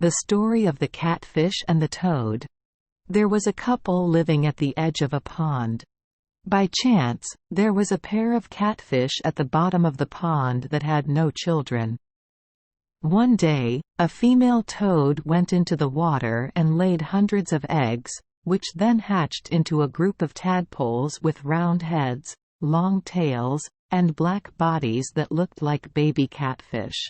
The story of the catfish and the toad. There was a couple living at the edge of a pond. By chance, there was a pair of catfish at the bottom of the pond that had no children. One day, a female toad went into the water and laid hundreds of eggs, which then hatched into a group of tadpoles with round heads, long tails, and black bodies that looked like baby catfish.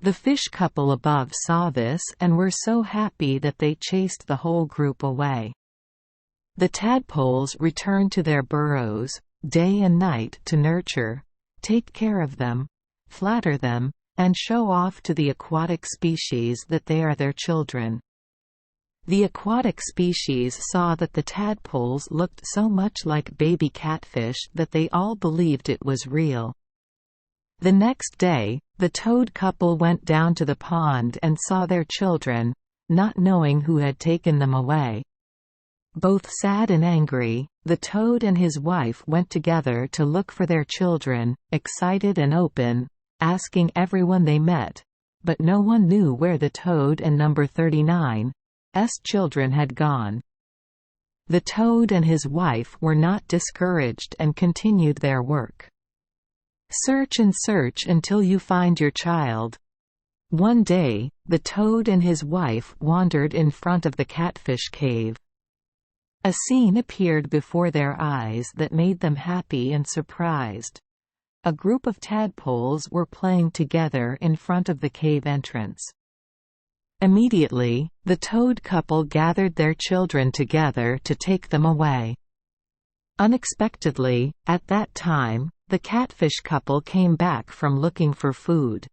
The fish couple above saw this and were so happy that they chased the whole group away. The tadpoles returned to their burrows, day and night, to nurture, take care of them, flatter them, and show off to the aquatic species that they are their children. The aquatic species saw that the tadpoles looked so much like baby catfish that they all believed it was real. The next day, the toad couple went down to the pond and saw their children, not knowing who had taken them away. Both sad and angry, the toad and his wife went together to look for their children, excited and open, asking everyone they met, but no one knew where the toad and number 39's children had gone. The toad and his wife were not discouraged and continued their work. Search and search until you find your child. One day, the toad and his wife wandered in front of the catfish cave. A scene appeared before their eyes that made them happy and surprised. A group of tadpoles were playing together in front of the cave entrance. Immediately, the toad couple gathered their children together to take them away. Unexpectedly, at that time, the catfish couple came back from looking for food.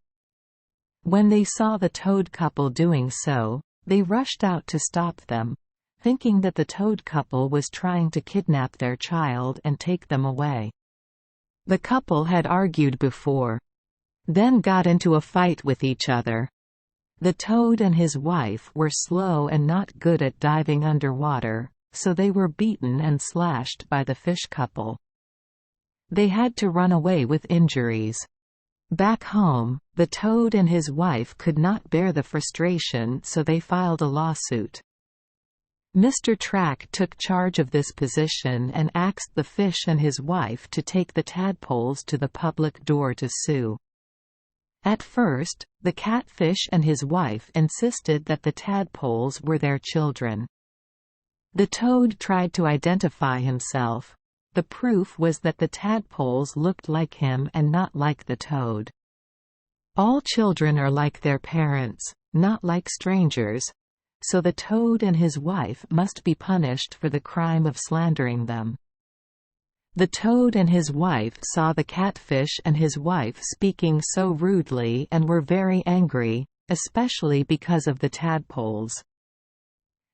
When they saw the toad couple doing so, they rushed out to stop them, thinking that the toad couple was trying to kidnap their child and take them away. The couple had argued before, then got into a fight with each other. The toad and his wife were slow and not good at diving underwater, so they were beaten and slashed by the fish couple. They had to run away with injuries. Back home, the toad and his wife could not bear the frustration, so they filed a lawsuit. Mr. Track took charge of this position and asked the fish and his wife to take the tadpoles to the public door to sue. At first, the catfish and his wife insisted that the tadpoles were their children. The toad tried to identify himself. The proof was that the tadpoles looked like him and not like the toad. All children are like their parents, not like strangers, so the toad and his wife must be punished for the crime of slandering them. The toad and his wife saw the catfish and his wife speaking so rudely and were very angry, especially because of the tadpoles.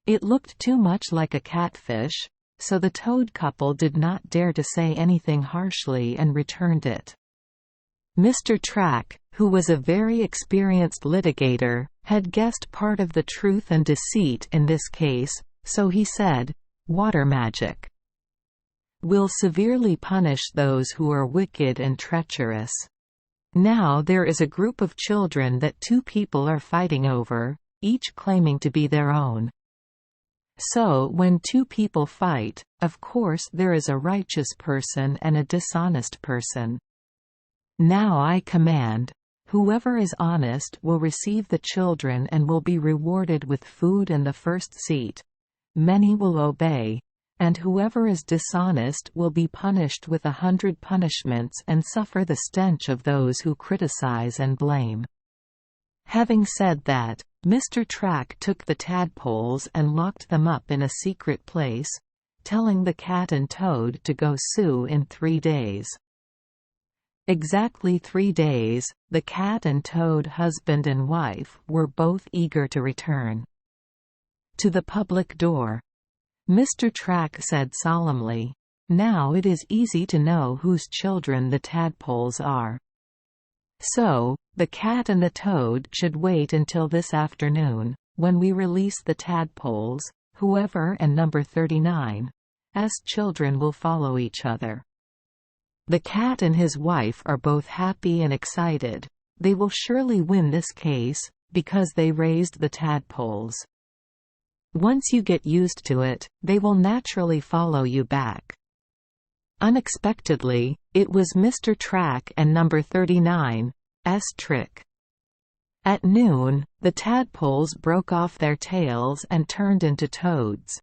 It looked too much like a catfish, so the toad couple did not dare to say anything harshly and returned it. Mr. Track, who was a very experienced litigator, had guessed part of the truth and deceit in this case, so he said, "Water magic will severely punish those who are wicked and treacherous. Now there is a group of children that two people are fighting over, each claiming to be their own. So when two people fight, of course there is a righteous person and a dishonest person. Now I command, whoever is honest will receive the children and will be rewarded with food and the first seat. Many will obey, and whoever is dishonest will be punished with 100 punishments and suffer the stench of those who criticize and blame." Having said that, Mr. Track took the tadpoles and locked them up in a secret place, telling the cat and toad to go sue in 3 days. Exactly 3 days, the cat and toad husband and wife were both eager to return to the public door. Mr. Track said solemnly, "Now it is easy to know whose children the tadpoles are. So, the cat and the toad should wait until this afternoon, when we release the tadpoles. Whoever and number 39's children will follow each other." The cat and his wife are both happy and excited. They will surely win this case, because they raised the tadpoles. Once you get used to it, they will naturally follow you back. Unexpectedly, it was Mr. Track and number 39's trick. At noon, the tadpoles broke off their tails and turned into toads.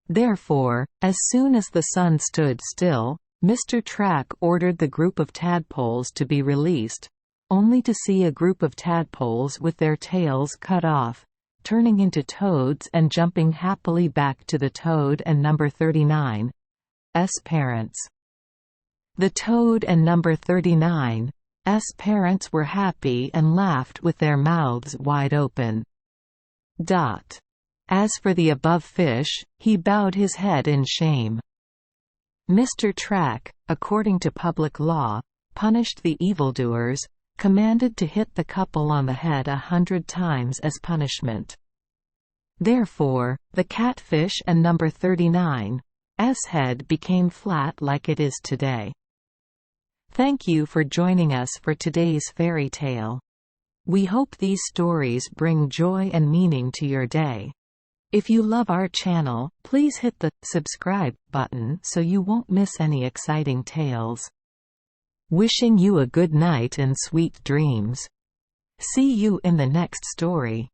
Therefore, as soon as the sun stood still, Mr. Track ordered the group of tadpoles to be released, only to see a group of tadpoles with their tails cut off, turning into toads and jumping happily back to the toad and number 39's parents. The toad and number 39's parents were happy and laughed with their mouths wide open. As for the above fish, he bowed his head in shame. Mr. Track, according to public law, punished the evildoers, commanded to hit the couple on the head 100 times as punishment. Therefore, the catfish and number 39's head became flat like it is today. Thank you for joining us for today's fairy tale. We hope these stories bring joy and meaning to your day. If you love our channel, please hit the subscribe button so you won't miss any exciting tales. Wishing you a good night and sweet dreams. See you in the next story.